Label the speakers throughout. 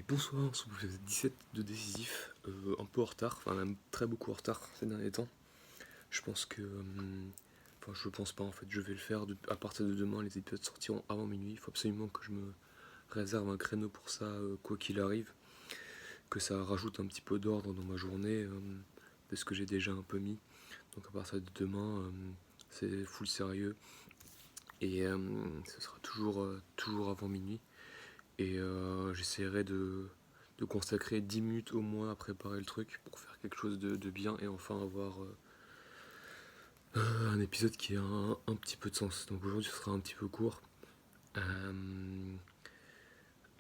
Speaker 1: Bonsoir, on se retrouve pour le 17 de décisif, un peu en retard, enfin même très beaucoup en retard ces derniers temps. Je pense que, enfin je pense pas en fait, je vais le faire à partir de demain, les épisodes sortiront avant minuit, il faut absolument que je me réserve un créneau pour ça, quoi qu'il arrive, que ça rajoute un petit peu d'ordre dans ma journée, de ce que j'ai déjà un peu mis. Donc à partir de demain, c'est full sérieux, et ce sera toujours avant minuit. Et j'essaierai de consacrer 10 minutes au moins à préparer le truc pour faire quelque chose de bien et enfin avoir un épisode qui a un petit peu de sens. Donc aujourd'hui ce sera un petit peu court. Euh,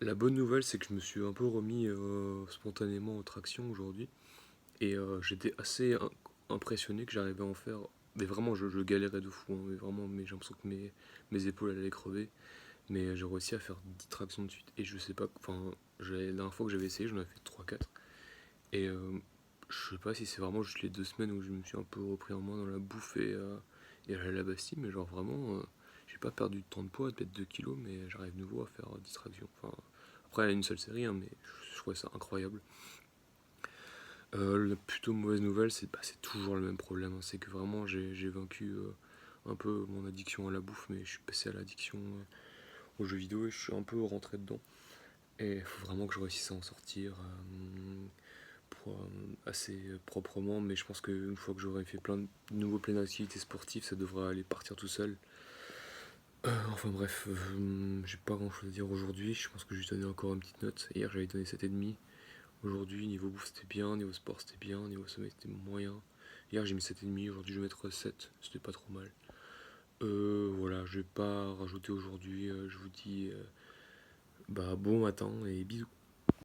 Speaker 1: la bonne nouvelle c'est que je me suis un peu remis spontanément aux tractions aujourd'hui et j'étais assez impressionné que j'arrivais à en faire. Mais vraiment je galérais de fou, hein, mais vraiment mais j'ai l'impression que mes épaules allaient crever. Mais j'ai réussi à faire 10 tractions de suite. Et je sais pas, enfin, la dernière fois que j'avais essayé, j'en avais fait 3-4. Et je sais pas si c'est vraiment juste les 2 semaines où je me suis un peu repris en main dans la bouffe et à la Bastille, mais genre vraiment, j'ai pas perdu tant de poids, peut-être 2 kilos, mais j'arrive de nouveau à faire 10 tractions. Enfin, après, elle a une seule série, hein, mais je trouvais ça incroyable. La plutôt mauvaise nouvelle, c'est toujours le même problème, hein. C'est que vraiment, j'ai vaincu un peu mon addiction à la bouffe, mais je suis passé à l'addiction aux jeux vidéo et je suis un peu rentré dedans. Et il faut vraiment que je réussisse à en sortir assez proprement, mais je pense qu'une fois que j'aurai fait plein de nouveaux plans d'activités sportives, ça devrait aller partir tout seul. Enfin bref, j'ai pas grand chose à dire aujourd'hui, je pense que j'ai donné encore une petite note. Hier j'avais donné 7,5. Aujourd'hui, niveau bouffe c'était bien, niveau sport c'était bien, niveau sommeil c'était moyen. Hier j'ai mis 7,5, aujourd'hui je vais mettre 7, c'était pas trop mal. Voilà, je vais pas rajouter aujourd'hui, je vous dis bon matin et bisous.